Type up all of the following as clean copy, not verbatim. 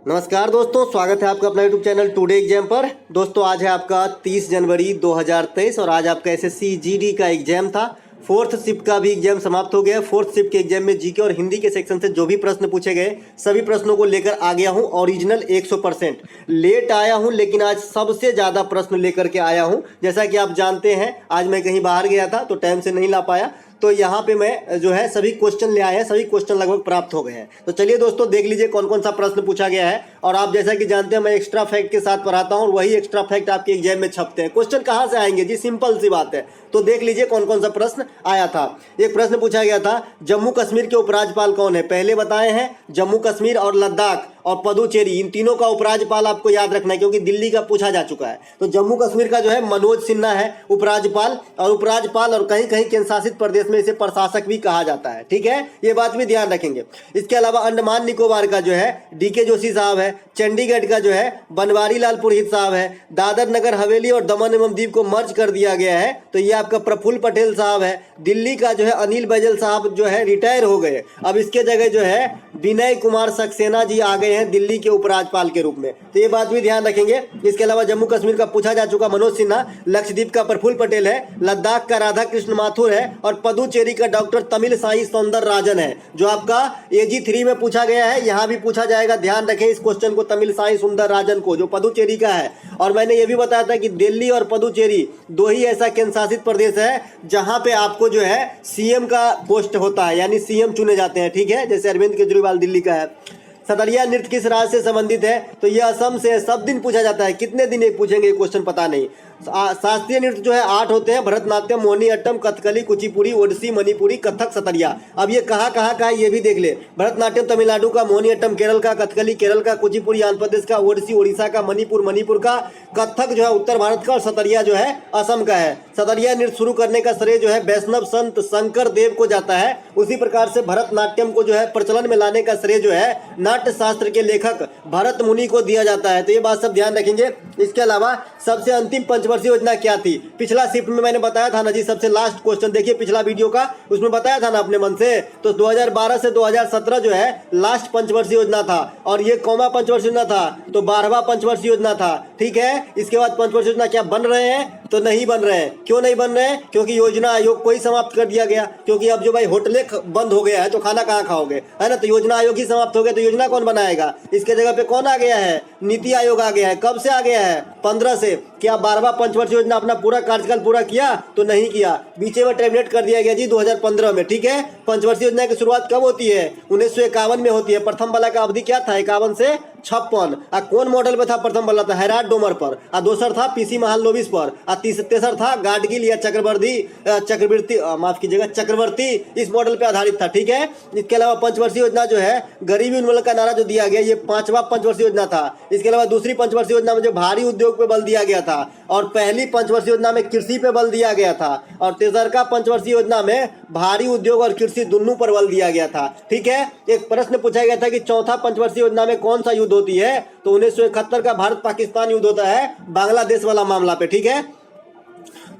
नमस्कार दोस्तों, स्वागत है आपका अपना यूट्यूब चैनल टुडे एग्जाम पर। दोस्तों आज है आपका 30 जनवरी 2023 और आज आपका एसएससी जीडी का एग्जाम था। फोर्थ शिफ्ट का भी एग्जाम समाप्त हो गया। फोर्थ शिफ्ट के एग्जाम में जीके और हिंदी के सेक्शन से जो भी प्रश्न पूछे गए सभी प्रश्नों को लेकर आ गया हूं ओरिजिनल 100%। लेट आया हूं लेकिन आज सबसे ज़्यादा प्रश्न लेकर के आया हूं। जैसा कि आप जानते हैं आज मैं कहीं बाहर गया था तो टाइम से नहीं ला पाया, तो यहाँ पे मैं जो है सभी क्वेश्चन ले आए हैं, सभी क्वेश्चन लगभग प्राप्त हो गए हैं। तो चलिए दोस्तों देख लीजिए कौन कौन सा प्रश्न पूछा गया है। और आप जैसा कि जानते हैं मैं एक्स्ट्रा फैक्ट के साथ पढ़ाता हूँ और वही एक्स्ट्रा फैक्ट आपके एग्जाम में छपते हैं। क्वेश्चन कहाँ से आएंगे जी, सिंपल सी बात है। तो देख लीजिए कौन कौन सा प्रश्न आया था। एक प्रश्न पूछा गया था जम्मू कश्मीर के उपराज्यपाल कौन है। पहले बताए हैं जम्मू कश्मीर और लद्दाख और पुदुचेरी, इन तीनों का उपराज्यपाल आपको याद रखना है क्योंकि दिल्ली का पूछा जा चुका है। तो जम्मू कश्मीर का जो है मनोज सिन्हा है उपराज्यपाल, और कहीं कहीं केंद्र शासित प्रदेश में इसे प्रशासक भी कहा जाता है। ठीक है, ये बात भी ध्यान रखेंगे। इसके अलावा अंडमान निकोबार का जो है डीके जोशी साहब है, चंडीगढ़ का जो है बनवारी लाल पुरोहित साहब है, दादर नगर हवेली और दमन एवं दीव को मर्ज कर दिया गया है तो ये आपका प्रफुल्ल पटेल साहब है। दिल्ली का जो है अनिल बैजल साहब जो है रिटायर हो गए, अब इसके जगह जो है विनय कुमार सक्सेना जी आ गए हैं दिल्ली के उपराज्यपाल के रूप में, तो ये बात भी ध्यान रखेंगे। इसके अलावा जम्मू कश्मीर का पूछा जा चुका मनोज सिन्हा, लक्षद्वीप का प्रफुल्ल पटेल है, लद्दाख का राधा कृष्ण माथुर है और पुदुचेरी का डॉक्टर तमिल साई सौंदर राजन है जो आपका एजी 3 में पूछा गया है। यहाँ भी पूछा जाएगा, ध्यान रखें इस क्वेश्चन को, तमिल साई सुंदर राजन को जो पुदुचेरी का है। और मैंने ये भी बताया था कि दिल्ली और पुदुचेरी दो ही ऐसा केंद्र शासित प्रदेश है जहां पे आपको जो है सीएम का पोस्ट होता है, यानी सीएम चुने जाते हैं। ठीक है, जैसे अरविंद केजरीवाल दिल्ली का है। सतरिया नृत्य किस राज्य से संबंधित है, तो ये असम से है। सब दिन पूछा जाता है, कितने दिन एक पूछेंगे क्वेश्चन पता नहीं। शास्त्रीय नृत्य जो है 8 होते हैं, भरतनाट्यम, मोहिनीअट्टम, कथकली, कुचिपुड़ी, ओडिसी, मणिपुरी, कथक, सतरिया। अब ये कहाँ का है ये भी देख ले। भरतनाट्यम तमिलनाडु का, मोहिनीअट्टम केरल का, कथकली केरल का, कुचिपुड़ी आंध्र प्रदेश का, ओडिसी उड़ीसा का, मणिपुर का, कथक जो है उत्तर भारत का और सतरिया जो है असम का है। सतरिया नृत्य शुरू करने का श्रेय जो है वैष्णव संत शंकर देव को जाता है। उसी प्रकार से भरतनाट्यम को जो है प्रचलन में लाने का श्रेय जो है नाट्य शास्त्र के लेखक भरत मुनि को दिया जाता है। तो ये बात सब ध्यान रखेंगे। इसके अलावा सबसे अंतिम पंचवर्षीय योजना क्या थी। पिछला शिफ्ट में मैंने बताया था ना जी, सबसे लास्ट क्वेश्चन देखिए पिछला वीडियो का, उसमें बताया था ना अपने मन से। तो 2012 से 2017 जो है लास्ट पंचवर्षीय योजना था और ये कौमा पंचवर्षीय योजना था, तो 12वां पंचवर्षीय योजना था। ठीक है, इसके बाद पंचवर्षीय योजना क्या बन रहे हैं, तो नहीं बन रहे हैं। क्यों नहीं बन रहे हैं, क्योंकि योजना आयोग को ही समाप्त कर दिया गया। क्योंकि अब जो भाई होटलें बंद हो गया है तो खाना कहाँ खाओगे, है ना। तो योजना आयोग ही समाप्त हो गया, तो योजना कौन बनाएगा। इसके जगह पे कौन आ गया है, नीति आयोग आ गया है। कब से आ गया है, 15 से। क्या 12वां पंचवर्षीय योजना अपना पूरा कार्यकाल पूरा किया, तो नहीं किया, बीचे में टर्मिनेट कर दिया गया जी 2015 में। ठीक है, पंचवर्षीय योजना की शुरुआत कब होती है, 1951 में होती है। प्रथम वाला का अवधि क्या था, 51 से 56। कौन मॉडल पे था प्रथम वाला, था हैराल्ड डोमर पर, दूसर था पीसी महालनोबिस पर, तेसर था गाडगिल या चक्रवर्ती इस मॉडल पे आधारित था। ठीक है, इसके अलावा पंचवर्षीय योजना जो है गरीबी उन्मूलन का नारा जो दिया गया, ये 5वां पंचवर्षीय योजना था। इसके अलावा दूसरी पंचवर्षीय योजना में जो भारी उद्योग पे बल दिया गया था और पहली पंचवर्षीय योजना में कृषि पे बल दिया गया था और तेसरका पंचवर्षीय योजना में भारी उद्योग और कृषि दोनों पर बल दिया गया था। ठीक है, एक प्रश्न पूछा गया था कि चौथा पंचवर्षीय योजना में कौन सा युद्ध होती है, तो 1971 का भारत पाकिस्तान युद्ध होता है बांग्लादेश वाला मामला पे। ठीक है,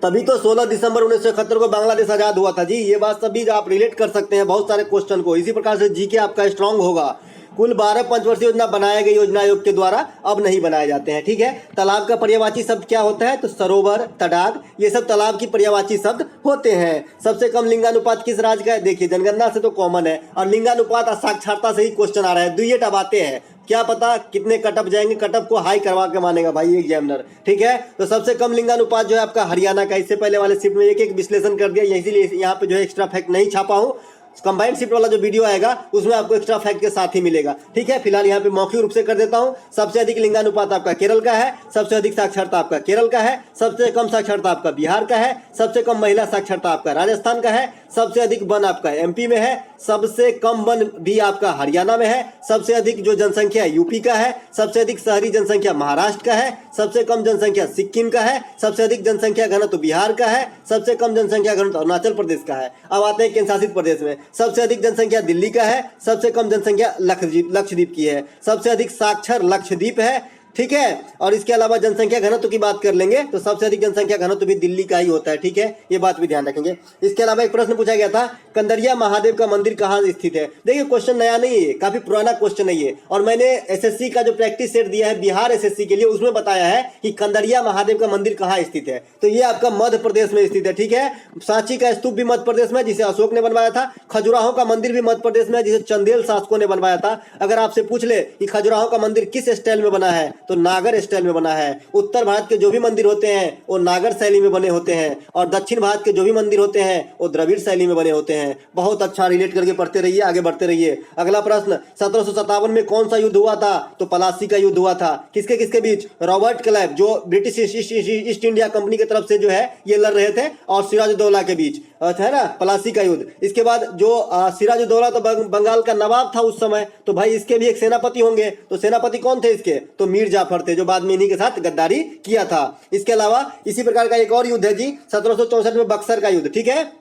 तभी तो 16 दिसंबर 1971 को बांग्लादेश आजाद हुआ था जी। ये बात सभी आप रिलेट कर सकते हैं बहुत सारे क्वेश्चन को। इसी प्रकार से जीके आपका स्ट्रांग होगा। कुल 12 पंचवर्षीय योजना बनाए गए योजना आयोग के द्वारा, अब नहीं बनाए जाते हैं। ठीक है, तालाब का पर्यायवाची शब्द क्या होता है, तो सरोवर, तडाग, ये सब तालाब की पर्यायवाची शब्द होते हैं। सबसे कम लिंगानुपात किस राज्य का है, देखिए जनगणना से तो कॉमन है और लिंगानुपात और साक्षरता से ही क्वेश्चन आ रहा है। दुइये बातें हैं, क्या पता कितने कटअप जाएंगे, कटअप को हाई करवा के मानेगा भाई एग्जामिनर। ठीक है, तो सबसे कम लिंगानुपात जो है आपका हरियाणा का। इससे पहले वाले शिफ्ट में एक विश्लेषण कर दिया, इसीलिए यहाँ पे जो है एक्स्ट्रा फैक्ट नहीं छापा हूँ। कंबाइंड शिफ्ट वाला जो वीडियो आएगा उसमें आपको एक्स्ट्रा फैक्ट के साथ ही मिलेगा। ठीक है, फिलहाल यहाँ पे मौखिक रूप से कर देता हूँ। सबसे अधिक लिंगानुपात आपका केरल का है, सबसे अधिक साक्षरता आपका केरल का है, सबसे कम साक्षरता आपका बिहार का है, सबसे कम महिला साक्षरता आपका राजस्थान का है, सबसे अधिक वन आपका एमपी में है, सबसे कम वन भी आपका हरियाणा में है, सबसे अधिक जो जनसंख्या यूपी का है, सबसे अधिक शहरी जनसंख्या महाराष्ट्र का है, सबसे कम जनसंख्या सिक्किम का है, सबसे अधिक जनसंख्या घनत्व बिहार का है, सबसे कम जनसंख्या घनत्व अरुणाचल प्रदेश का है। अब आते हैं केंद्र शासित प्रदेश में। सबसे अधिक जनसंख्या दिल्ली का है, सबसे कम जनसंख्या लक्षद्वीप की है, सबसे अधिक साक्षर लक्षद्वीप है, ठीक है। और इसके अलावा जनसंख्या घनत्व की बात कर लेंगे तो सबसे अधिक जनसंख्या घनत्व भी दिल्ली का ही होता है, ठीक है, ये बात भी ध्यान रखेंगे। इसके अलावा एक प्रश्न पूछा गया था, कंदरिया महादेव का मंदिर कहाँ स्थित है। देखिए क्वेश्चन नया नहीं है, काफी पुराना क्वेश्चन है ये, और मैंने एसएससी का जो प्रैक्टिस सेट दिया है बिहार एसएससी के लिए उसमें बताया है कि कंदरिया महादेव का मंदिर कहाँ स्थित है। तो ये आपका मध्य प्रदेश में स्थित है, ठीक है। सांची का स्तूप भी मध्य प्रदेश में, जिसे अशोक ने बनवाया था। खजुराहो का मंदिर भी मध्य प्रदेश में, जिसे चंदेल शासकों ने बनवाया था। अगर आपसे पूछ ले कि खजुराहो का मंदिर किस स्टाइल में बना है तो नागर स्टाइल में बना है। उत्तर भारत के जो भी मंदिर होते हैं वो नागर शैली में बने होते हैं, और दक्षिण भारत के जो भी मंदिर होते हैं वो द्रविड़ शैली में बने होते हैं। बहुत अच्छा रिलेट करके पढ़ते रहिए, आगे बढ़ते रहिए। अगला प्रश्न, 1757 में कौन सा युद्ध हुआ था तो पलासी का युद्ध हुआ था। किसके किसके बीच, रॉबर्ट क्लाइव जो ब्रिटिश ईस्ट इंडिया कंपनी की तरफ से जो है ये लड़ रहे थे, और सिराजुद्दौला के बीच है ना पलासी का युद्ध। इसके बाद जो सिराजुद्दौला तो बंगाल का नवाब था उस समय, तो भाई इसके भी एक सेनापति होंगे, तो सेनापति कौन थे इसके, तो मीर जाफर थे, जो बाद में इन्हीं के साथ गद्दारी किया था। इसके अलावा इसी प्रकार का एक और युद्ध है जी, 1764 में बक्सर का युद्ध, ठीक है।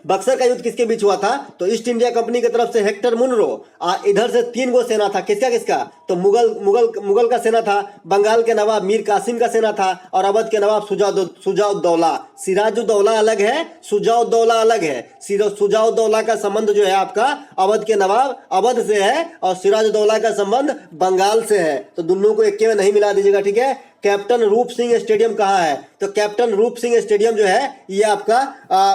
बक्सर का युद्ध किसके बीच हुआ था तो ईस्ट इंडिया कंपनी की तरफ से हेक्टर मुनरो, इधर से 3 गो सेना था। किसका किसका, तो मुगल का सेना था, बंगाल के नवाब मीर कासिम का सेना था, और अवध के नवाब सुजाउद्दौला। सिराजुद्दौला अलग है, सुजाउद्दौला अलग है। सुजाउद्दौला का संबंध जो है आपका अवध के नवाब अवध से है, और सिराजुद्दौला का संबंध बंगाल से है, तो दोनों को एक में नहीं मिला दीजिएगा, ठीक है। कैप्टन रूप सिंह स्टेडियम कहाँ है, तो कैप्टन रूप सिंह स्टेडियम जो है ये आपका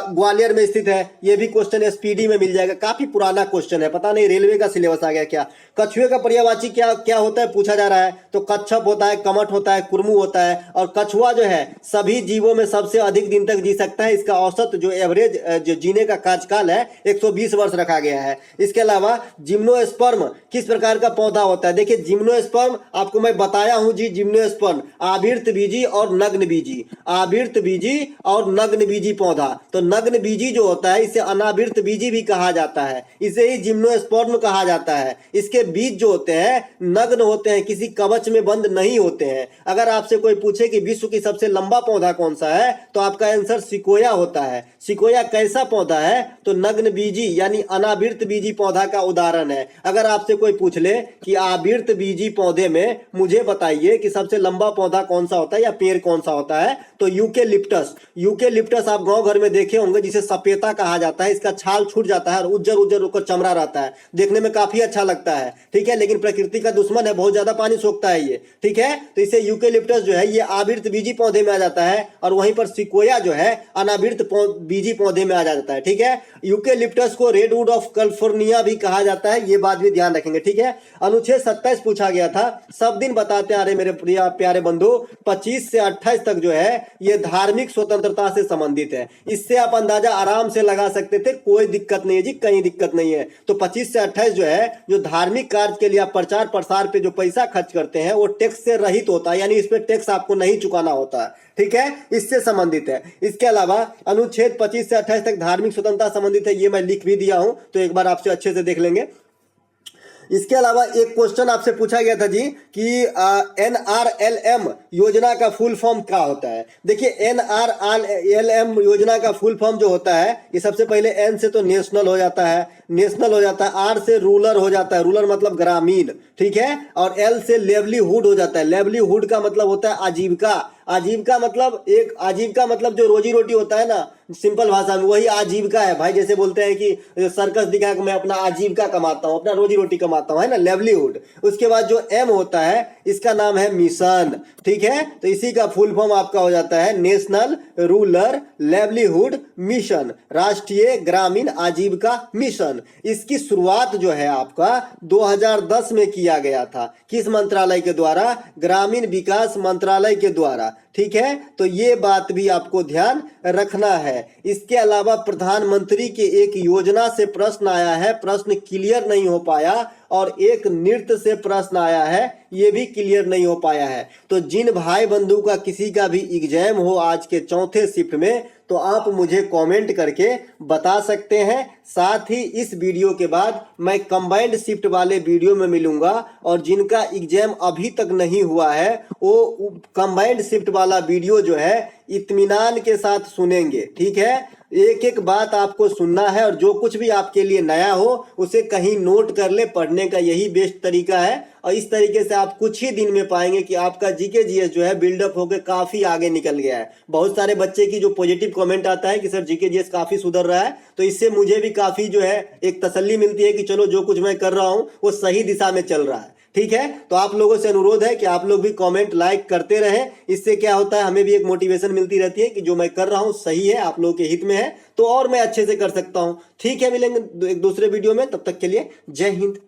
ग्वालियर में स्थित है। ये भी क्वेश्चन एसपीडी में मिल जाएगा, काफी पुराना क्वेश्चन है, पता नहीं रेलवे का सिलेबस आ गया क्या। कछुए का पर्यायवाची क्या क्या होता है पूछा जा रहा है, तो कच्छप होता है, कमठ होता है, कुरमू होता है। और कछुआ जो है सभी जीवों में सबसे अधिक दिन तक जी सकता है, इसका औसत जो एवरेज जो जीने का कार्यकाल है 120 वर्ष रखा गया है। इसके अलावा जिम्नोस्पर्म किस प्रकार का पौधा होता है, देखिए जिम्नोस्पर्म आपको मैं बताया हूं जी। जिम्नोस्पर्म आवर्त बीजी और नग्न बीजी, आवर्त बीजी और नग्न बीजी पौधा। तो नग्न बीजी जो होता है इसे अनावृत बीजी भी कहा जाता है, इसे ही जिम्नोस्पर्म कहा जाता है। इसके बीज जो होते हैं नग्न होते हैं, किसी कवच में बंद नहीं होते हैं। अगर आपसे कोई पूछे कि विश्व की सबसे लंबा पौधा कौन सा है तो आपका आंसर सिकोया होता है। सिकोया कैसा पौधा है तो नग्न बीजी यानी अनावृत बीजी पौधा का उदाहरण है। अगर आपसे कोई पूछ ले कि आवृत बीजी पौधे में मुझे बताइए कि सबसे लंबा पौधा कौन सा होता है या पेड़ कौन सा होता है, तो यूकेलिप्टस। यूकेलिप्टस आप गांव घर में देखे होंगे, जिसे सपेता कहा जाता है। इसका छाल छूट जाता है और उज्जर उज्जर होकर चमड़ा रहता है, देखने में काफी अच्छा लगता है, ठीक है, लेकिन प्रकृति का दुश्मन है, बहुत ज्यादा पानी सोखता है ये, ठीक है। तो इसे यूकेलिप्टस जो है ये आवृत बीजी पौधे में आ जाता है, और वहीं पर सिकोया जो है अनावृत बीजी पौधे में आ जाता है, ठीक है। यूकेलिप्टस को रेडवुड ऑफ कैलिफोर्निया भी कहा जाता है, ये बात भी ध्यान रखेंगे, ठीक है। अनुच्छेद 27 पूछा गया था, सब दिन बताते आ रहे मेरे प्यारे बंधु, 25 से 28 तक जो है ये धार्मिक स्वतंत्रता से संबंधित है। इससे आप अंदाजा आराम से लगा सकते थे, कोई दिक्कत नहीं है जी, कहीं दिक्कत नहीं है। तो 25 से 28 जो है जो धार्मिक कार्य के लिए आप प्रचार प्रसार पे जो पैसा खर्च करते हैं वो टैक्स से रहित होता है, यानी इस पे टैक्स आपको नहीं चुकाना होता है, ठीक है, इससे संबंधित है। इसके अलावा अनुच्छेद 25 से 28 तक धार्मिक स्वतंत्रता संबंधित है, ये मैं लिख भी दिया हूं, तो एक बार आपसे अच्छे से देख लेंगे। इसके अलावा एक क्वेश्चन आपसे पूछा गया था जी कि NRLM योजना का फुल फॉर्म क्या होता है। देखिए NRLM योजना का फुल फॉर्म जो होता है, ये सबसे पहले N से तो नेशनल हो जाता है, नेशनल हो जाता है, R से रूरल हो जाता है, रूरल मतलब ग्रामीण, ठीक है, और L से लेवलीहुड हो जाता है। लेवलीहुड का मतलब होता है आजीविका। आजीविका मतलब जो रोजी रोटी होता है ना, सिंपल भाषा में वही आजीविका है भाई। जैसे बोलते हैं कि सर्कस दिखा के मैं अपना आजीविका कमाता हूँ, अपना रोजी रोटी कमाता हूँ, है ना, लेवलीहुड। उसके बाद जो M होता है इसका नाम है मिशन, ठीक है। तो इसी का फुल फॉर्म आपका हो जाता है नेशनल रूरल लेवलीहुड मिशन, राष्ट्रीय ग्रामीण आजीविका मिशन। इसकी शुरुआत जो है आपका 2010 में किया गया था, किस मंत्रालय के द्वारा, ग्रामीण विकास मंत्रालय के द्वारा, ठीक है। तो ये बात भी आपको ध्यान रखना है। इसके अलावा प्रधानमंत्री के एक योजना से प्रश्न आया है, प्रश्न क्लियर नहीं हो पाया, और एक नृत्य से प्रश्न आया है, ये भी क्लियर नहीं हो पाया है। तो जिन भाई बंधु का किसी का भी एग्जाम हो आज के चौथे शिफ्ट में, तो आप मुझे कमेंट करके बता सकते हैं। साथ ही इस वीडियो के बाद मैं कंबाइंड शिफ्ट वाले वीडियो में मिलूंगा, और जिनका एग्जाम अभी तक नहीं हुआ है वो कंबाइंड शिफ्ट वाला वीडियो जो है इत्मीनान के साथ सुनेंगे, ठीक है। एक एक बात आपको सुनना है और जो कुछ भी आपके लिए नया हो उसे कहीं नोट कर ले। पढ़ने का यही बेस्ट तरीका है और इस तरीके से आप कुछ ही दिन में पाएंगे कि आपका जीके जीएस जो है बिल्डअप होकर काफी आगे निकल गया है। बहुत सारे बच्चे की जो पॉजिटिव कमेंट आता है कि सर जीके जीएस काफी सुधर रहा है, तो इससे मुझे भी काफी जो है एक तसल्ली मिलती है कि चलो जो कुछ मैं कर रहा हूं वो सही दिशा में चल रहा है। ठीक है, तो आप लोगों से अनुरोध है कि आप लोग भी कमेंट लाइक करते रहें। इससे क्या होता है, हमें भी एक मोटिवेशन मिलती रहती है कि जो मैं कर रहा हूं सही है, आप लोगों के हित में है, तो और मैं अच्छे से कर सकता हूं। ठीक है, मिलेंगे एक दूसरे वीडियो में, तब तक के लिए जय हिंद।